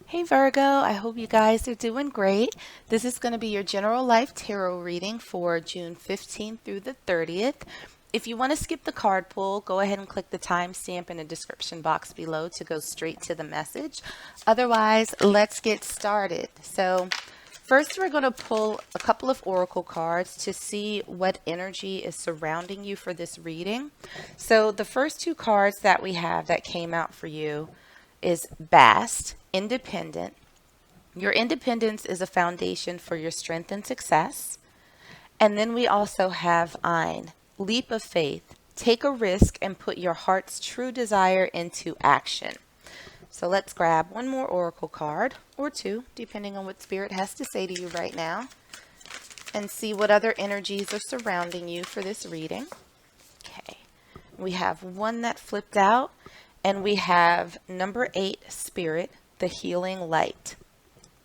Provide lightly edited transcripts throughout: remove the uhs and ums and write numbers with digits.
Hey Virgo, I hope you guys are doing great. This is going to be your general life tarot reading for June 15th through the 30th. If you want to skip the card pull, go ahead and click the timestamp in the description box below to go straight to the message. Otherwise, let's get started. First, we're going to pull a couple of oracle cards to see what energy is surrounding you for this reading. So, the first two cards that we have that came out for you is Bast, independent. Your independence is a foundation for your strength and success. And then we also have Ein, leap of faith. Take a risk and put your heart's true desire into action. So let's grab one more oracle card or two, depending on what Spirit has to say to you right now, and see what other energies are surrounding you for this reading. Okay, we have one that flipped out, and we have number 8, Spirit, the healing light.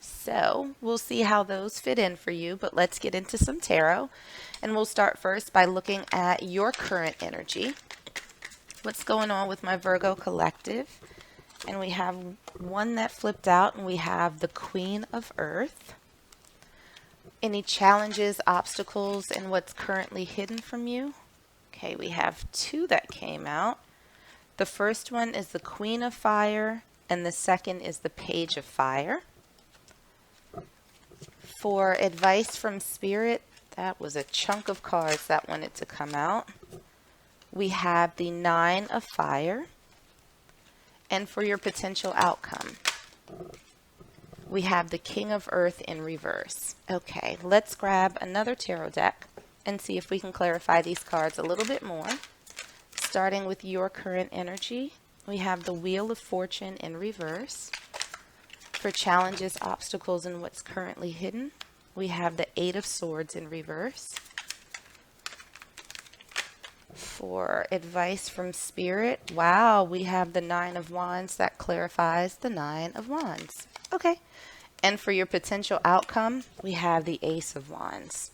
So we'll see how those fit in for you, but let's get into some tarot. And we'll start first by looking at your current energy. What's going on with my Virgo collective? And we have one that flipped out, and we have the Queen of Earth. Any challenges, obstacles, and what's currently hidden from you? Okay, we have two that came out. The first one is the Queen of Fire, and the second is the Page of Fire. For advice from Spirit, that was a chunk of cards that wanted to come out. We have the Nine of Fire. And for your potential outcome, we have the King of Earth in reverse. Okay, let's grab another tarot deck and see if we can clarify these cards a little bit more. Starting with your current energy, we have the Wheel of Fortune in reverse. For challenges, obstacles, and what's currently hidden, we have the Eight of Swords in reverse. For advice from Spirit, wow, we have the Nine of Wands that clarifies the Nine of Wands. Okay. And for your potential outcome, we have the Ace of Wands.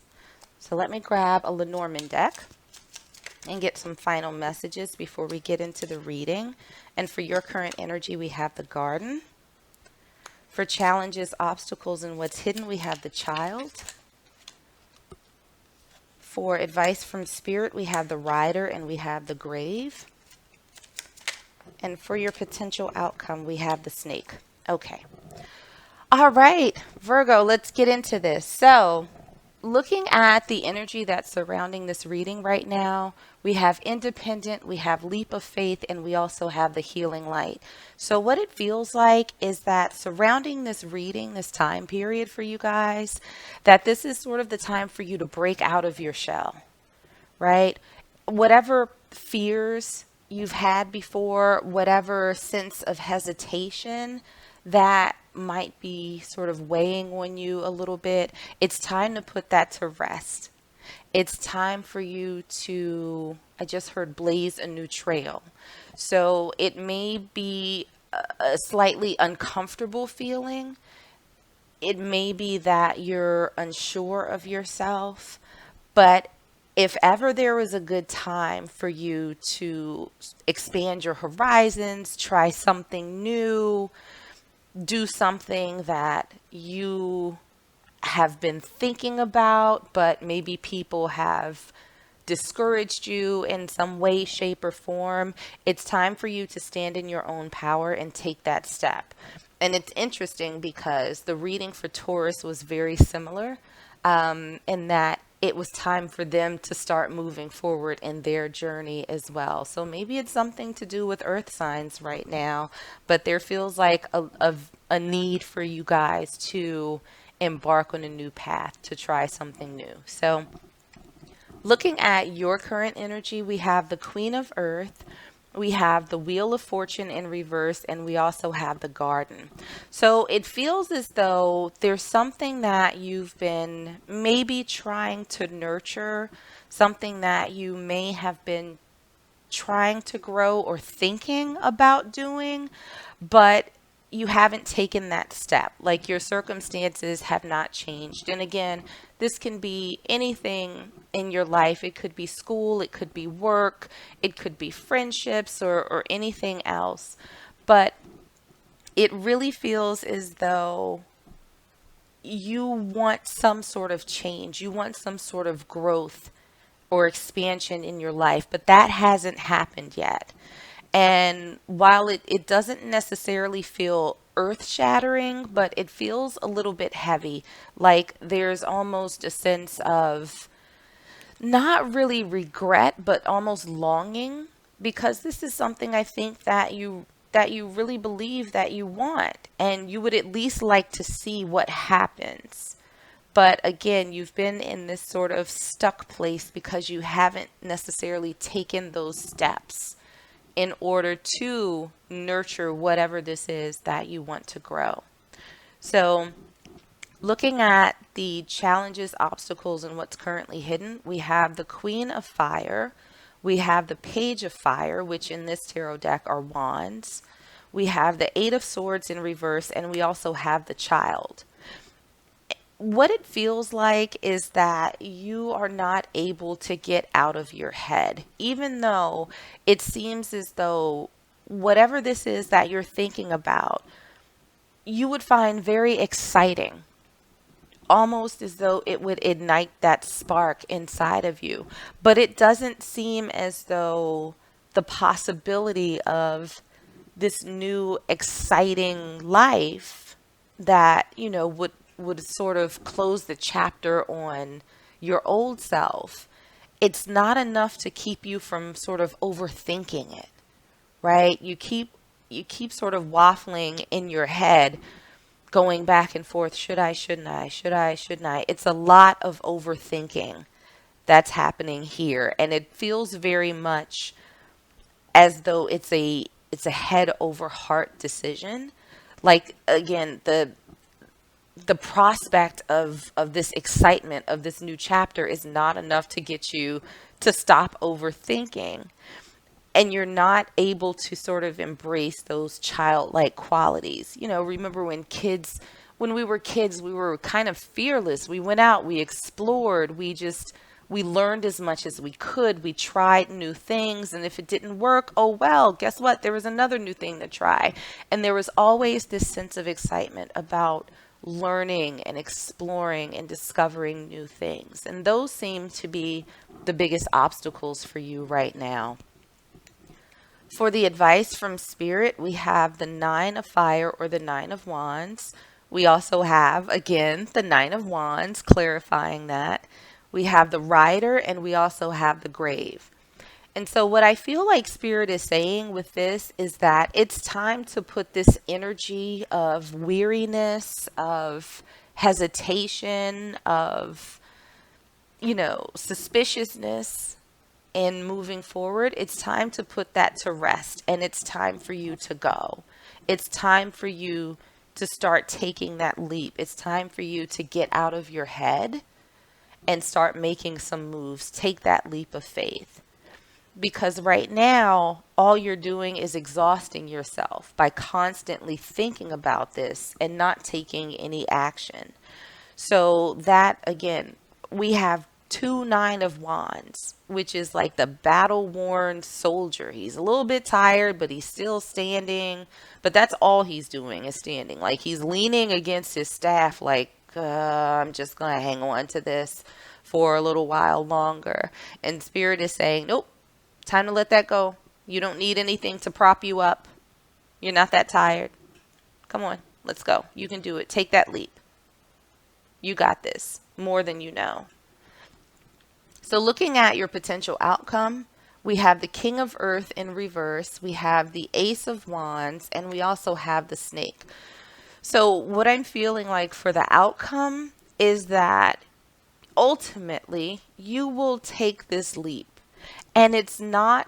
So let me grab a Lenormand deck and get some final messages before we get into the reading. And for your current energy, we have the Garden. For challenges, obstacles, and what's hidden, we have the Child. For advice from Spirit, we have the Rider and we have the Grave. And for your potential outcome, we have the Snake. Okay. All right, Virgo, let's get into this. So, looking at the energy that's surrounding this reading right now, we have independent, we have leap of faith, and we also have the healing light. So what it feels like is that surrounding this reading, this time period for you guys, that this is sort of the time for you to break out of your shell, right? Whatever fears you've had before, whatever sense of hesitation that might be sort of weighing on you a little bit, it's time to put that to rest. It's time for you to, I just heard, blaze a new trail. So it may be a slightly uncomfortable feeling. It may be that you're unsure of yourself, but if ever there was a good time for you to expand your horizons, try something new, do something that you have been thinking about, but maybe people have discouraged you in some way, shape, or form, it's time for you to stand in your own power and take that step. And it's interesting because the reading for Taurus was very similar, in that it was time for them to start moving forward in their journey as well. So maybe it's something to do with earth signs right now, but there feels like a need for you guys to embark on a new path, to try something new. So looking at your current energy, we have the Queen of Earth, we have the Wheel of Fortune in reverse, and we also have the Garden. So it feels as though there's something that you've been maybe trying to nurture, something that you may have been trying to grow or thinking about doing, but you haven't taken that step. Like your circumstances have not changed. And again, this can be anything in your life. It could be school, it could be work, it could be friendships or anything else. But it really feels as though you want some sort of change, you want some sort of growth or expansion in your life, but that hasn't happened yet. And while it doesn't necessarily feel earth shattering, but it feels a little bit heavy, like there's almost a sense of not really regret, but almost longing, because this is something I think that you really believe that you want, and you would at least like to see what happens. But again, you've been in this sort of stuck place because you haven't necessarily taken those steps in order to nurture whatever this is that you want to grow. So, looking at the challenges, obstacles, and what's currently hidden, we have the Queen of Fire, we have the Page of Fire, which in this tarot deck are wands, we have the Eight of Swords in reverse, and we also have the Child. What it feels like is that you are not able to get out of your head, even though it seems as though whatever this is that you're thinking about, you would find very exciting, almost as though it would ignite that spark inside of you. But it doesn't seem as though the possibility of this new exciting life that, would sort of close the chapter on your old self, it's not enough to keep you from sort of overthinking it, right? You keep sort of waffling in your head, going back and forth. Should I, shouldn't I? Should I, shouldn't I? It's a lot of overthinking that's happening here. And it feels very much as though it's a head over heart decision. Like again, the prospect of this excitement of this new chapter is not enough to get you to stop overthinking, and you're not able to sort of embrace those childlike qualities. Remember when we were kids, we were kind of fearless. We went out, we explored, we learned as much as we could. We tried new things, and if it didn't work, oh well, guess what? There was another new thing to try. And there was always this sense of excitement about learning and exploring and discovering new things. And those seem to be the biggest obstacles for you right now. For the advice from Spirit, we have the Nine of Fire or the Nine of Wands. We also have, again, the Nine of Wands, clarifying that. We have the Rider, and we also have the Grave. And so what I feel like Spirit is saying with this is that it's time to put this energy of weariness, of hesitation, of, suspiciousness in moving forward. It's time to put that to rest, and it's time for you to go. It's time for you to start taking that leap. It's time for you to get out of your head and start making some moves. Take that leap of faith. Because right now, all you're doing is exhausting yourself by constantly thinking about this and not taking any action. So that, again, we have two Nine of Wands, which is like the battle-worn soldier. He's a little bit tired, but he's still standing. But that's all he's doing is standing. Like he's leaning against his staff like, I'm just going to hang on to this for a little while longer. And Spirit is saying, nope. Time to let that go. You don't need anything to prop you up. You're not that tired. Come on, let's go. You can do it. Take that leap. You got this more than you know. So looking at your potential outcome, we have the King of Earth in reverse. We have the Ace of Wands, and we also have the Snake. So what I'm feeling like for the outcome is that ultimately you will take this leap. And it's not,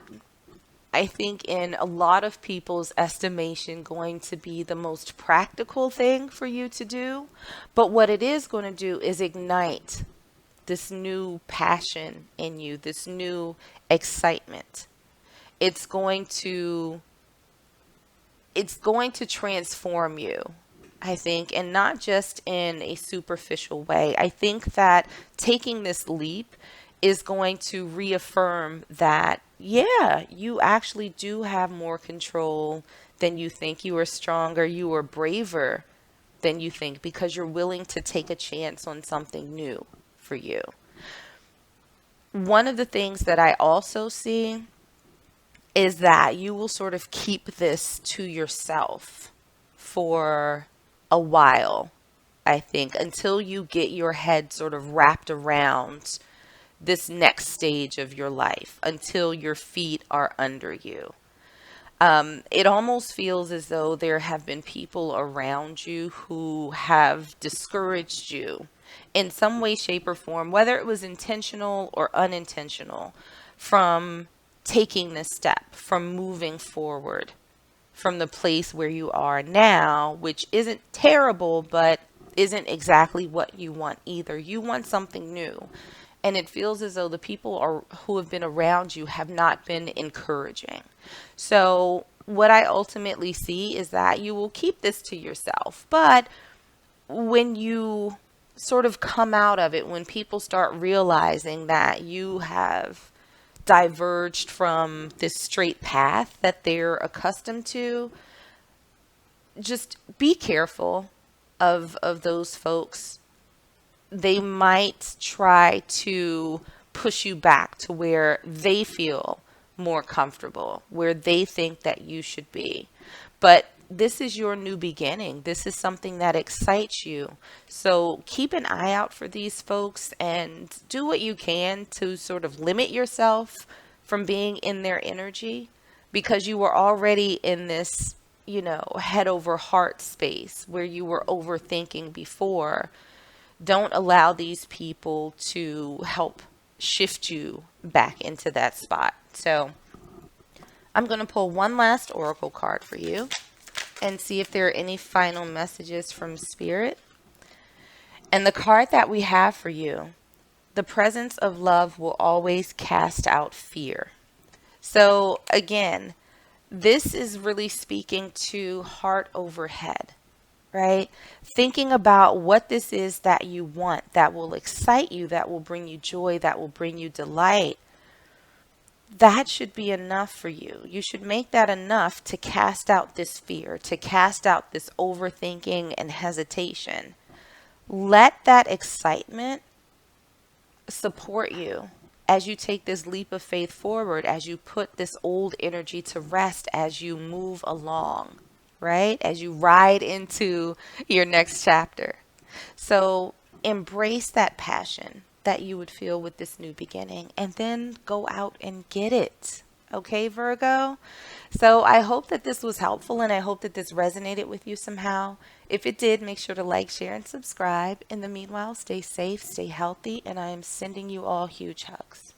I think, in a lot of people's estimation, going to be the most practical thing for you to do. But what it is going to do is ignite this new passion in you, this new excitement. It's going to transform you, I think, and not just in a superficial way. I think that taking this leap is going to reaffirm that, yeah, you actually do have more control than you think. You are stronger. You are braver than you think because you're willing to take a chance on something new for you. One of the things that I also see is that you will sort of keep this to yourself for a while, I think, until you get your head sort of wrapped around this next stage of your life, until your feet are under you. It almost feels as though there have been people around you who have discouraged you in some way, shape, or form, whether it was intentional or unintentional, from taking this step, from moving forward from the place where you are now, which isn't terrible, but isn't exactly what you want either. You want something new. And it feels as though the people who have been around you have not been encouraging. So, what I ultimately see is that you will keep this to yourself. But when you sort of come out of it, when people start realizing that you have diverged from this straight path that they're accustomed to, just be careful of those folks. They might try to push you back to where they feel more comfortable, where they think that you should be. But this is your new beginning. This is something that excites you. So keep an eye out for these folks and do what you can to sort of limit yourself from being in their energy, because you were already in this, head over heart space where you were overthinking before. Don't allow these people to help shift you back into that spot. So I'm going to pull one last oracle card for you and see if there are any final messages from Spirit. And the card that we have for you, the presence of love will always cast out fear. So again, this is really speaking to heart over head, right? Thinking about what this is that you want, that will excite you, that will bring you joy, that will bring you delight. That should be enough for you. You should make that enough to cast out this fear, to cast out this overthinking and hesitation. Let that excitement support you as you take this leap of faith forward, as you put this old energy to rest, as you move along, right? As you ride into your next chapter. So embrace that passion that you would feel with this new beginning, and then go out and get it. Okay, Virgo? So I hope that this was helpful, and I hope that this resonated with you somehow. If it did, make sure to like, share, and subscribe. In the meanwhile, stay safe, stay healthy, and I am sending you all huge hugs.